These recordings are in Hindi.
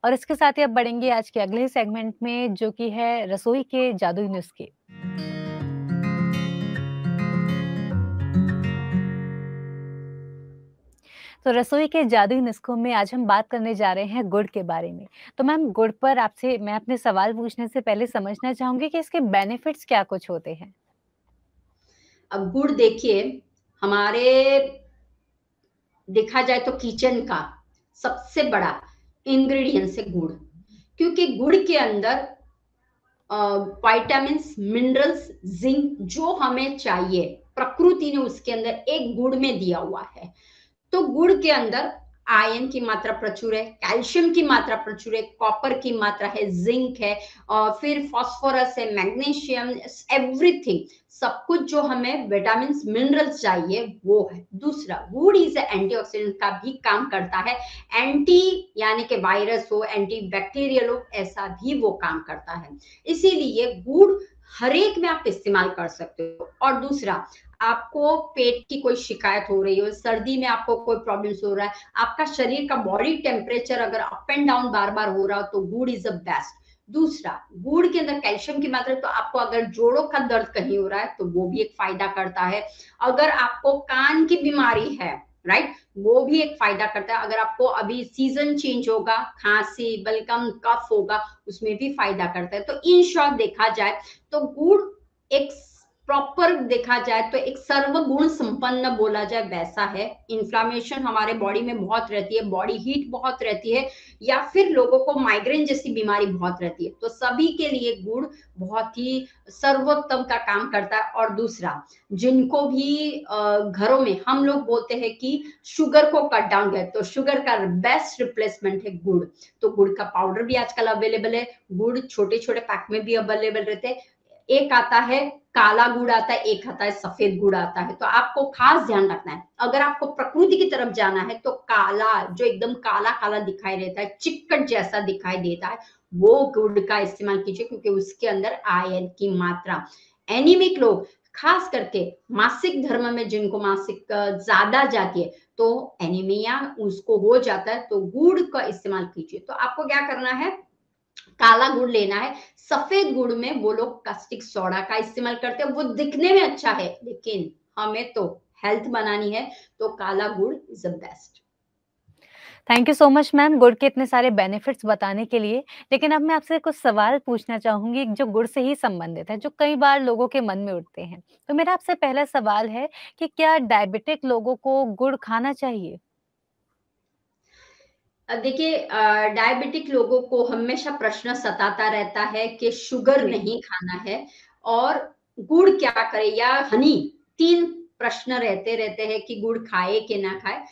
और इसके साथ ही अब बढ़ेंगे आज के अगले सेगमेंट में, जो कि है रसोई के जादुई नुस्खे। तो रसोई के जादुई नुस्खों में आज हम बात करने जा रहे हैं गुड़ के बारे में। तो मैम, गुड़ पर आपसे मैं अपने सवाल पूछने से पहले समझना चाहूँगी कि इसके बेनिफिट्स क्या कुछ होते हैं? अब गुड़ देखिए, हमारे देखा जाए तो किचन का सबसे बड़ा इंग्रेडिएंट्स है गुड़, क्योंकि गुड़ के अंदर विटामिन्स, मिनरल्स, जिंक जो हमें चाहिए प्रकृति ने उसके अंदर एक गुड़ में दिया हुआ है। तो गुड़ के अंदर आयरन की मात्रा प्रचुर है, कैल्शियम की मात्रा प्रचुर है, कॉपर की मात्रा है, जिंक है, और फिर फास्फोरस है, मैग्नीशियम, एवरीथिंग, सब कुछ जो हमें विटामिन मिनरल्स चाहिए वो है। दूसरा, गुड़ इज एंटीऑक्सीडेंट का भी काम करता है, एंटी यानी कि वायरस हो, एंटी बैक्टीरियल हो, ऐसा भी वो काम करता है। इसीलिए गुड़ हर एक में आप इस्तेमाल कर सकते हो। और दूसरा, आपको पेट की कोई शिकायत हो रही हो, सर्दी में आपको कोई प्रॉब्लम्स हो रहा है, आपका शरीर का बॉडी टेम्परेचर अगर अप एंड डाउन बार बार हो रहा हो, तो गुड़ इज द बेस्ट। दूसरा, गुड़ के अंदर कैल्शियम की मात्रा, तो आपको अगर जोड़ों का दर्द कहीं हो रहा है तो वो भी एक फायदा करता है। अगर आपको कान की बीमारी है, राइट, वो भी एक फायदा करता है। अगर आपको अभी सीजन चेंज होगा, खांसी, बलगम, कफ होगा, उसमें भी फायदा करता है। तो इन शॉर्ट देखा जाए तो गुड़ एक प्रॉपर देखा जाए तो एक सर्वगुण संपन्न बोला जाए वैसा है। इन्फ्लामेशन हमारे बॉडी में बहुत रहती है, बॉडी हीट बहुत रहती है, या फिर लोगों को माइग्रेन जैसी बीमारी बहुत रहती है, तो सभी के लिए गुड़ बहुत ही सर्वोत्तम का काम करता है। और दूसरा, जिनको भी घरों में हम लोग बोलते हैं कि शुगर को कट डाउन किया, तो शुगर का बेस्ट रिप्लेसमेंट है गुड़। तो गुड़ का पाउडर भी आजकल अवेलेबल है, गुड़ छोटे छोटे पैक में भी अवेलेबल रहते हैं। एक आता है काला गुड़, आता है, एक आता है सफेद गुड़ आता है। तो आपको खास ध्यान रखना है, अगर आपको प्रकृति की तरफ जाना है तो काला, जो एकदम काला काला दिखाई देता है, चिक्कट जैसा दिखाई देता है, वो गुड़ का इस्तेमाल कीजिए, क्योंकि उसके अंदर आयरन की मात्रा, एनीमिक लोग, खास करके मासिक धर्म में जिनको मासिक ज्यादा जाती है, तो एनीमिया उसको हो जाता है, तो गुड़ का इस्तेमाल कीजिए। तो आपको क्या करना है, काला गुड़ लेना है। सफेद गुड़ में वो लोग कास्टिक सोडा का इस्तेमाल करते हैं, वो दिखने में अच्छा है, लेकिन हमें तो हेल्थ बनानी है, तो काला गुड़ is the best. Thank you so much ma'am, गुड़ के इतने सारे बेनिफिट्स बताने के लिए। लेकिन अब मैं आपसे कुछ सवाल पूछना चाहूँगी जो गुड़ से ही संबंधित है, जो कई बार लोगों के मन में उठते हैं। तो मेरा आपसे पहला सवाल है कि क्या डायबिटिक लोगों को गुड़ खाना चाहिए? देखिए, डायबिटिक लोगों को हमेशा प्रश्न सताता रहता है कि शुगर जी। नहीं खाना है और गुड़ क्या करे, या हनी, तीन प्रश्न रहते रहते हैं कि गुड़ खाए कि ना खाए।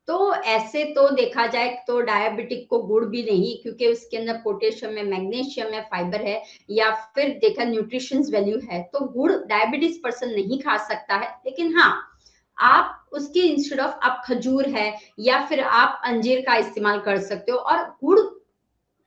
तो ऐसे तो देखा जाए तो डायबिटिक को गुड़ भी नहीं, क्योंकि उसके अंदर पोटेशियम है, मैग्नीशियम है, फाइबर है, या फिर देखा न्यूट्रिशंस वैल्यू है, तो गुड़ डायबिटीज पर्सन नहीं खा सकता है। लेकिन हाँ, आप उसके इंस्टेड ऑफ आप खजूर है, या फिर आप अंजीर का इस्तेमाल कर सकते हो, और गुड़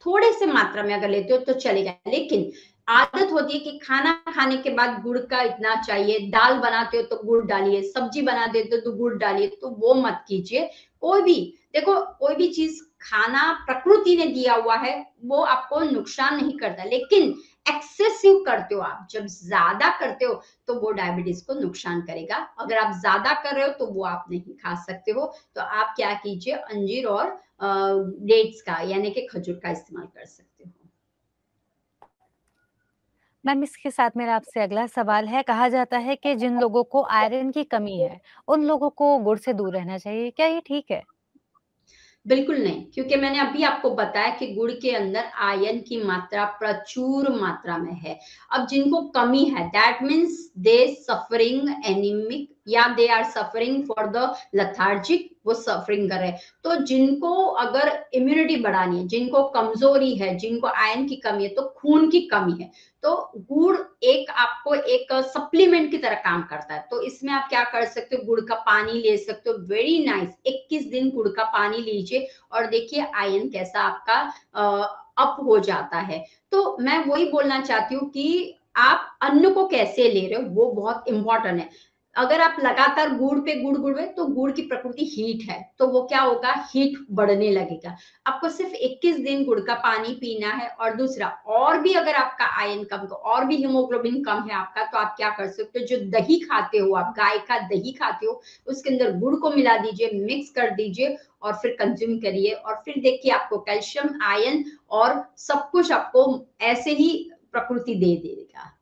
थोड़े से मात्रा में अगर लेते हो तो चलेगा। लेकिन आदत होती है कि खाना खाने के बाद गुड़ का इतना चाहिए, दाल बनाते हो तो गुड़ डालिए, सब्जी बना देते हो तो गुड़ डालिए, तो वो मत कीजिए। कोई भी, देखो, कोई भी चीज खाना प्रकृति ने दिया हुआ है, वो आपको नुकसान नहीं करता, लेकिन एक्सेसिव करते हो आप, जब ज्यादा करते हो तो वो डायबिटीज को नुकसान करेगा। अगर आप ज्यादा कर रहे हो तो वो आप नहीं खा सकते हो। तो आप क्या कीजिए, अंजीर और डेट्स का यानी कि खजूर का इस्तेमाल कर सकते हो। मैम, इसके साथ मेरा आपसे अगला सवाल है, कहा जाता है कि जिन लोगों को आयरन की कमी है, उन लोगों को गुड़ से दूर रहना चाहिए। क्या ये ठीक है? बिल्कुल नहीं, क्योंकि मैंने अभी आपको बताया कि गुड़ के अंदर आयरन की मात्रा प्रचुर मात्रा में है। अब जिनको कमी है, that means they suffering anaemic, या they are suffering for the lethargic, वो सफरिंग कर रहे हैं। तो जिनको अगर इम्यूनिटी बढ़ानी है, जिनको कमजोरी है, जिनको आयरन की कमी है, तो खून की कमी है, तो गुड़ एक आपको एक सप्लीमेंट की तरह काम करता है। तो इसमें आप क्या कर सकते हो, गुड़ का पानी ले सकते हो, वेरी नाइस, 21 दिन गुड़ का पानी लीजिए और देखिए आयरन कैसा आपका अप हो जाता है। तो मैं वही बोलना चाहती हूँ कि आप अन्न को कैसे ले रहे हो वो बहुत इंपॉर्टेंट है। अगर आप लगातार गुड़ पे गुड़ पे, तो गुड़ की प्रकृति हीट है, तो वो क्या होगा, हीट बढ़ने लगेगा। आपको सिर्फ 21 दिन गुड़ का पानी पीना है। और दूसरा, और भी अगर आपका आयरन कम, तो और भी हीमोग्लोबिन कम है आपका, तो आप क्या कर सकते हो, जो दही खाते हो आप, गाय का दही खाते हो, उसके अंदर गुड़ को मिला दीजिए, मिक्स कर दीजिए और फिर कंज्यूम करिए, और फिर देखिए आपको कैल्शियम, आयरन और सब कुछ आपको ऐसे ही प्रकृति दे देगा।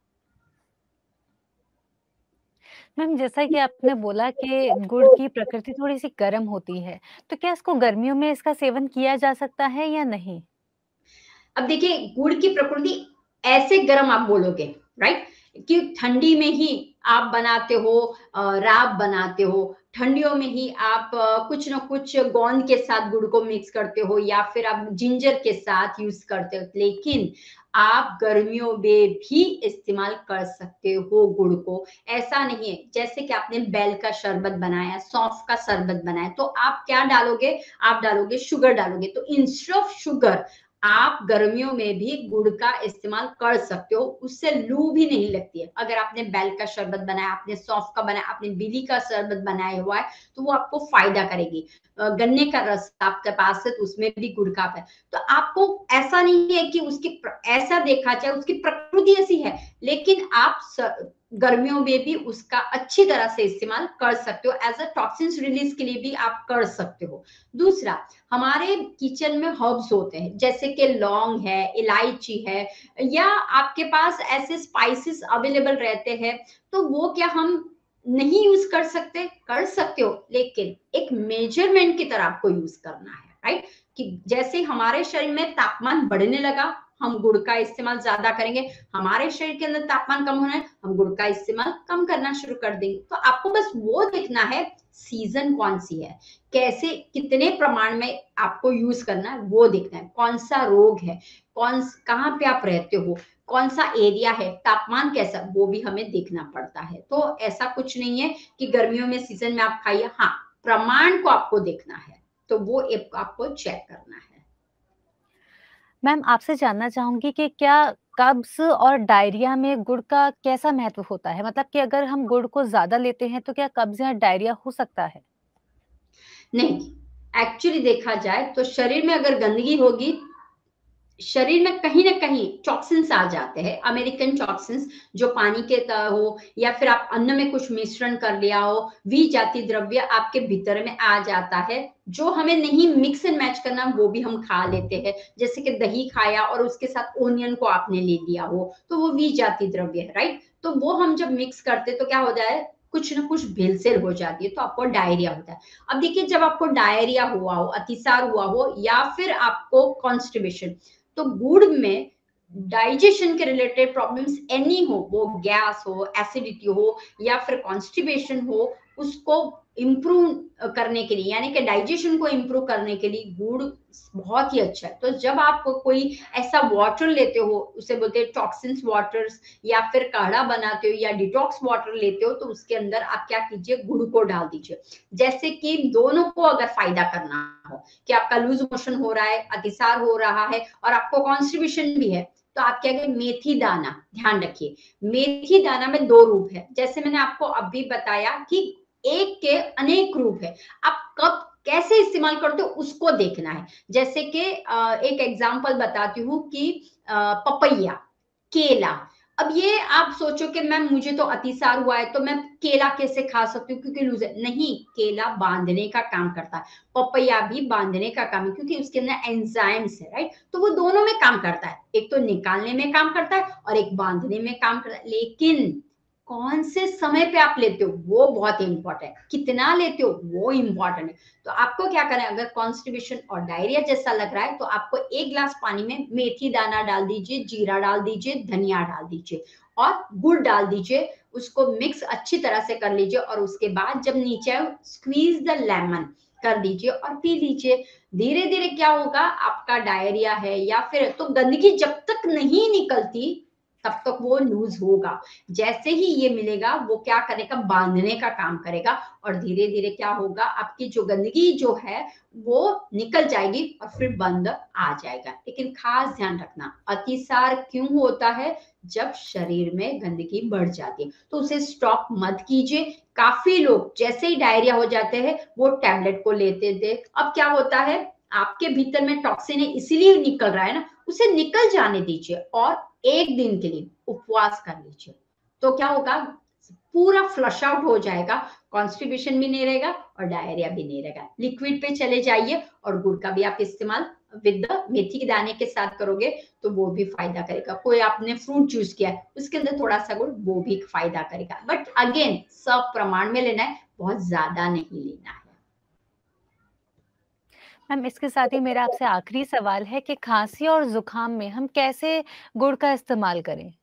मैम जैसा कि आपने बोला कि गुड़ की प्रकृति थोड़ी-सी गर्म होती है, तो क्या इसको गर्मियों में इसका सेवन किया जा सकता है या नहीं? अब देखिए, गुड़ की प्रकृति ऐसे गर्म आप बोलोगे, राइट? कि ठंडी में ही आप बनाते हो, राब बनाते हो, ठंडियों में ही आप कुछ ना कुछ गोंद के साथ गुड़ को मिक्स करते हो, या फिर आप जिंजर के साथ यूज करते हो, लेकिन आप गर्मियों में भी इस्तेमाल कर सकते हो गुड़ को। ऐसा नहीं है, जैसे कि आपने बेल का शरबत बनाया, सौंफ का शरबत बनाया, तो आप क्या डालोगे, आप डालोगे शुगर डालोगे, तो इंस्टेड ऑफ शुगर आप गर्मियों में भी गुड़ का इस्तेमाल कर सकते हो, उससे लू भी नहीं लगती है। अगर आपने बेल का शरबत बनाया, आपने सौंफ का बनाया, आपने बिली का शरबत बनाया हुआ है, तो वो आपको फायदा करेगी। गन्ने का रस आपके पास है, तो उसमें भी गुड़ का है, तो आपको ऐसा नहीं है कि उसकी ऐसा देखा जाए उसकी प्रकृति ऐसी है, लेकिन आप गर्मियों में भी उसका अच्छी तरह से इस्तेमाल कर सकते हो, एज अ टॉक्सिन्स रिलीज के लिए भी आप कर सकते हो। दूसरा, हमारे किचन में हर्ब्स होते हैं, जैसे कि लौंग है, इलायची है, या आपके पास ऐसे स्पाइसेस अवेलेबल रहते हैं, तो वो क्या हम नहीं यूज कर सकते, कर सकते हो, लेकिन एक मेजरमेंट की तरह आपको यूज करना है, राइट? कि जैसे हमारे शरीर में तापमान बढ़ने लगा, हम गुड़ का इस्तेमाल ज्यादा करेंगे, हमारे शरीर के अंदर तापमान कम होना है, हम गुड़ का इस्तेमाल कम करना शुरू कर देंगे। तो आपको बस वो देखना है सीजन कौन सी है, कैसे कितने प्रमाण में आपको यूज करना है वो देखना है, कौन सा रोग है, कहाँ पे आप रहते हो, कौन सा एरिया है, तापमान कैसा, वो भी हमें देखना पड़ता है। तो ऐसा कुछ नहीं है कि गर्मियों में सीजन में आप खाइए, हाँ, प्रमाण को आपको देखना है, तो वो आपको चेक करना है। मैम आपसे जानना चाहूँगी कि क्या कब्ज़ और डायरिया में गुड़ का कैसा महत्व होता है? मतलब कि अगर हम गुड़ को ज़्यादा लेते हैं तो क्या कब्ज़ या डायरिया हो सकता है? नहीं, एक्चुअली देखा जाए तो शरीर में अगर गंदगी होगी, शरीर में कहीं ना कहीं टॉक्सिन्स आ जाते हैं, अमेरिकन टॉक्सिन्स, जो पानी के हो, या फिर आप अन्न में कुछ मिश्रण कर लिया हो, विजातीय द्रव्य आपके भीतर में आ जाता है, जो हमें नहीं मिक्स एंड मैच करना, वो भी हम खा लेते हैं। जैसे कि दही खाया और उसके साथ ओनियन को आपने ले लिया हो, तो वो विजातीय द्रव्य है, राइट? तो वो हम जब मिक्स करते तो क्या होता है, कुछ ना कुछ भेलसेल हो जाती है, तो आपको डायरिया होता है। अब देखिए, जब आपको डायरिया हुआ हो, अतिसार हुआ हो, या फिर आपको कॉन्स्टिपेशन, तो गुड़ में डाइजेशन के रिलेटेड प्रॉब्लम्स एनी हो, वो गैस हो, एसिडिटी हो, या फिर कॉन्स्टिपेशन हो, उसको इम्प्रूव करने के लिए, यानी कि डाइजेशन को इम्प्रूव करने के लिए गुड़ बहुत ही अच्छा है। तो जब आप कोई ऐसा वाटर लेते हो, उसे बोलते हैं टॉक्सिन्स वाटर्स, या फिर काढ़ा बनाते हो या डिटॉक्स वाटर लेते हो, तो उसके अंदर आप क्या कीजिए, गुड़ को डाल दीजिए। जैसे कि दोनों को अगर फायदा करना हो, कि आपका लूज मोशन हो रहा है, अतिसार हो रहा है, और आपको कॉन्स्टिपेशन भी है, तो आप क्या करें, मेथी दाना, ध्यान रखिए, मेथी दाना में दो रूप है, जैसे मैंने आपको अभी बताया कि एक के अनेक रूप है, आप कब कैसे इस्तेमाल करते हो उसको देखना है। जैसे कि एक एग्जांपल बताती हूँ कि पपैया, केला। अब ये आप सोचो कि मैम मुझे तो अतिसार हुआ है, तो मैं केला कैसे खा सकती हूँ क्योंकि लूज है, नहीं, केला बांधने का काम करता है, पपैया भी बांधने का काम है, क्योंकि उसके अंदर एंजाइम्स है, राइट? तो वो दोनों में काम करता है, एक तो निकालने में काम करता है और एक बांधने में काम करता है, लेकिन कौन से समय पे आप लेते हो वो बहुत इंपॉर्टेंट है, कितना लेते हो वो इंपॉर्टेंट है। तो आपको क्या करना है, अगर कॉन्स्टिपेशन और डायरिया जैसा लग रहा है, तो आपको एक ग्लास पानी में मेथी दाना डाल दीजिए, जीरा डाल दीजिए, धनिया डाल दीजिए और गुड़ डाल दीजिए, उसको मिक्स अच्छी तरह से कर लीजिए, और उसके बाद जब नीचे स्क्वीज द लेमन कर दीजिए और पी लीजिए। धीरे धीरे क्या होगा, आपका डायरिया है या फिर तो गंदगी जब तक नहीं निकलती, तब तक वो लूज होगा। जैसे ही ये मिलेगा वो क्या करेगा, बांधने का काम करेगा और धीरे धीरे क्या होगा, आपकी जो गंदगी जो है वो निकल जाएगी और फिर बंद आ जाएगा। लेकिन खास ध्यान रखना, अतिसार क्यों होता है, जब शरीर में गंदगी बढ़ जाती है, तो उसे स्टॉप मत कीजिए। काफी लोग जैसे ही डायरिया हो जाते हैं वो टैबलेट को लेते थे। अब क्या होता है, आपके भीतर में टॉक्सिन है इसीलिए निकल रहा है ना, उसे निकल जाने दीजिए और एक दिन के लिए उपवास कर लीजिए। तो क्या होगा, पूरा फ्लश आउट हो जाएगा, कॉन्स्टिपेशन भी नहीं रहेगा और डायरिया भी नहीं रहेगा। लिक्विड पे चले जाइए और गुड़ का भी आप इस्तेमाल विद मेथी के दाने के साथ करोगे तो वो भी फायदा करेगा। कोई आपने फ्रूट जूस किया है उसके अंदर थोड़ा सा गुड़, वो भी फायदा करेगा। बट अगेन सब प्रमाण में लेना है, बहुत ज्यादा नहीं लेना है। मैम इसके साथ ही मेरा आपसे आखिरी सवाल है कि खाँसी और ज़ुकाम में हम कैसे गुड़ का इस्तेमाल करें?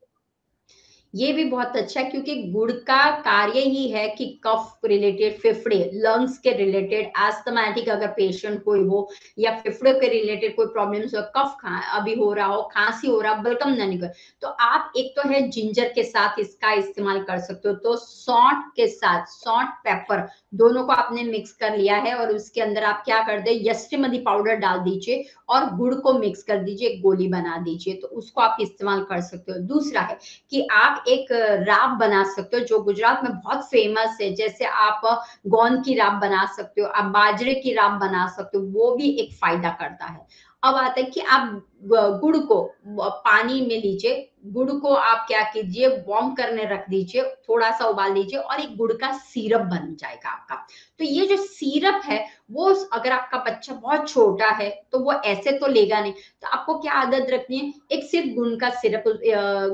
ये भी बहुत अच्छा है क्योंकि गुड़ का कार्य ही है कि कफ रिलेटेड, फेफड़े, लंग्स के रिलेटेड, एस्थमेटिक अगर पेशेंट कोई हो या फेफड़े के रिलेटेड कोई प्रॉब्लम्स हो, कफ अभी हो रहा हो, खांसी हो रहा, बलगम ना निकले, तो आप एक तो है जिंजर के साथ इसका इस्तेमाल कर सकते हो। तो सौंठ के साथ, सौंठ पेपर दोनों को आपने मिक्स कर लिया है और उसके अंदर आप क्या कर दे, यष्टिमधी पाउडर डाल दीजिए और गुड़ को मिक्स कर दीजिए, एक गोली बना दीजिए, तो उसको आप इस्तेमाल कर सकते हो। दूसरा है कि आप एक राब बना सकते हो जो गुजरात में बहुत फेमस है, जैसे आप गोंद की राब बना सकते हो, आप बाजरे की राब बना सकते हो, वो भी एक फायदा करता है। अब आता है कि आप गुड़ को पानी में लीजिए, गुड़ को आप क्या कीजिए, वार्म करने रख दीजिए, थोड़ा सा उबाल लीजिए और एक गुड़ का सिरप बन जाएगा आपका। तो ये जो सिरप है वो अगर आपका बच्चा बहुत छोटा है तो वो ऐसे तो लेगा नहीं, तो आपको क्या आदत रखनी है, एक सिर्फ गुड़ का सिरप,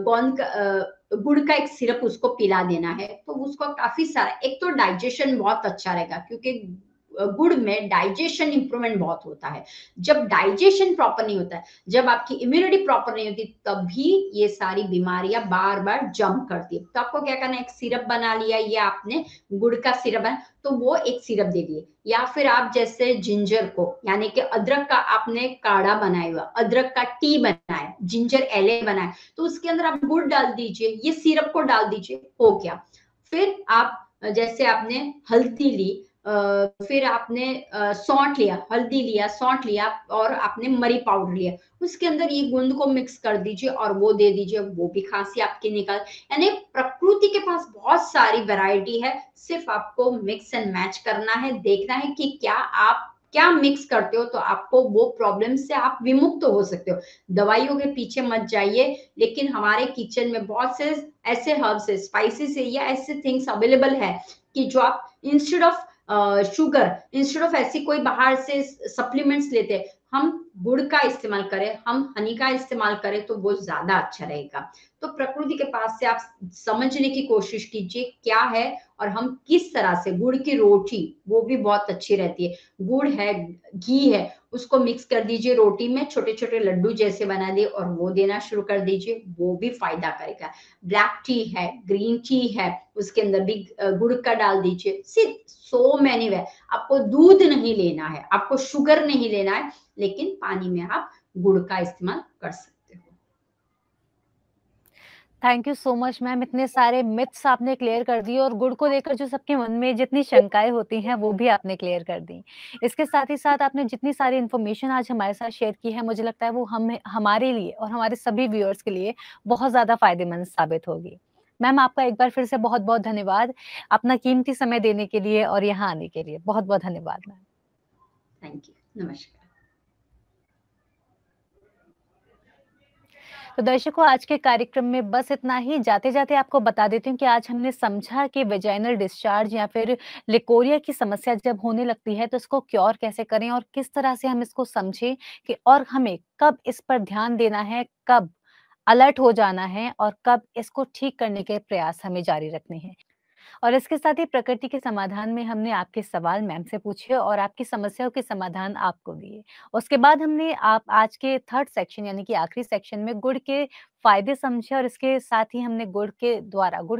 गोंद का गुड़ का एक सिरप उसको पिला देना है, तो उसको काफी सारा, एक तो डाइजेशन बहुत अच्छा रहेगा क्योंकि गुड़ में डाइजेशन इंप्रूवमेंट बहुत होता है। जब डाइजेशन प्रॉपर नहीं होता है, जब आपकी इम्यूनिटी प्रॉपर नहीं होती, तभी ये सारी बीमारियां बार बार जंप करती है। तो आपको क्या करना है, एक सिरप बना लिया, या आपने गुड़ का सिरप बना तो वो एक सिरप दे दिए, या फिर आप जैसे जिंजर को यानी कि अदरक का आपने काढ़ा बनाया हुआ, अदरक का टी बनाया, जिंजर एले बनाया, तो उसके अंदर आप गुड़ डाल दीजिए, ये सिरप को डाल दीजिए, हो गया। फिर आप जैसे आपने हल्दी ली, फिर आपने सौंठ लिया, हल्दी लिया, सौंठ लिया और आपने मरी पाउडर लिया, उसके अंदर ये गूंद को मिक्स कर दीजिए और वो दे दीजिए, वो भी खांसी आपकी निकाल। यानी प्रकृति के पास बहुत सारी वैरायटी है, सिर्फ आपको मिक्स एंड मैच करना है, देखना है कि क्या आप क्या मिक्स करते हो, तो आपको वो प्रॉब्लम से आप विमुक्त हो सकते हो। दवाइयों के पीछे मत जाइए, लेकिन हमारे किचन में बहुत से ऐसे हर्ब्स है, स्पाइसेस है या ऐसे थिंग्स अवेलेबल है कि जो आप instead of sugar, instead of ऐसी कोई बाहर से सप्लीमेंट्स लेते हैं, हम गुड़ का इस्तेमाल करें, हम हनी का इस्तेमाल करें तो वो ज्यादा अच्छा रहेगा। तो प्रकृति के पास से आप समझने की कोशिश कीजिए क्या है और हम किस तरह से, गुड़ की रोटी वो भी बहुत अच्छी रहती है, गुड़ है, घी है, उसको मिक्स कर दीजिए रोटी में, छोटे छोटे लड्डू जैसे बना दिए और वो देना शुरू कर दीजिए, वो भी फायदा करेगा। ब्लैक टी है, ग्रीन टी है, उसके अंदर भी गुड़ का डाल दीजिए। सिर्फ सो मैनी वे, आपको दूध नहीं लेना है, आपको शुगर नहीं लेना है, लेकिन पानी में आप गुड़ का इस्तेमाल कर सकते हो। Thank you so much ma'am, इतने सारे मिथ्स आपने क्लियर कर दिए और गुड़ को लेकर जो सबके मन में जितनी शंकाएँ होती हैं, वो भी आपने क्लियर कर दी। इसके साथ ही साथ आपने जितनी सारी इन्फॉर्मेशन आज हमारे साथ शेयर की है, मुझे लगता है वो हमारे लिए और हमारे सभी व्यूअर्स के लिए बहुत ज़्यादा फ़ायदेमंद साबित होगी। मैम आपका एक बार फिर से बहुत-बहुत धन्यवाद, अपना कीमती समय देने के लिए और यहाँ आने के लिए। बहुत-बहुत धन्यवाद मैम। थैंक यू, नमस्कार। तो दर्शकों आज के कार्यक्रम में बस इतना ही। जाते-जाते आपको बता देती हूँ कि आज हमने समझा कि वेजाइनल डिस्चार्ज या फिर लिकोरिया की समस्या जब होने लगती है तो इसको क्योर कैसे करें और किस तरह से हम इसको समझें कि और हमें कब इस पर ध्यान देना है, कब अलर्ट हो जाना है और कब इसको ठीक करने के प्रयास हमें जारी रखने हैं। और इसके साथ ही प्रकृति के समाधान में हमने आपके सवाल मैम से पूछे और आपकी समस्याओं के समाधान आपको दिए। उसके बाद हमने आप आज के थर्ड सेक्शन यानी कि आखिरी सेक्शन में गुड़ के फ़ायदे समझे और इसके साथ ही हमने गुड़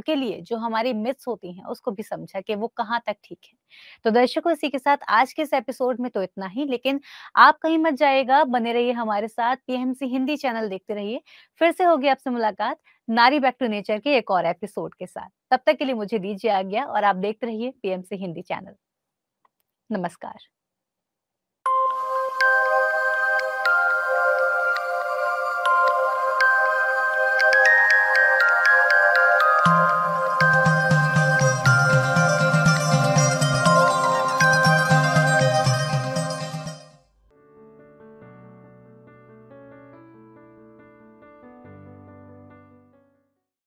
के लिए जो हमारी मिथ्स होती हैं, उसको भी समझा कि वो कहाँ तक ठीक है। तो दर्शकों, इसी के साथ आज के इस एपिसोड में तो इतना ही, लेकिन आप कहीं मत जाइएगा, बने रहिए हमारे साथ, पीएमसी हिंदी चैनल देखते रहिए। फिर से होगी आपसे मुलाकात नारी बैक टू नेचर के एक और एपिसोड के साथ। तब तक के लिए मुझे दीजिए आज्ञा और आप देखते रहिए पीएमसी हिंदी चैनल। नमस्कार।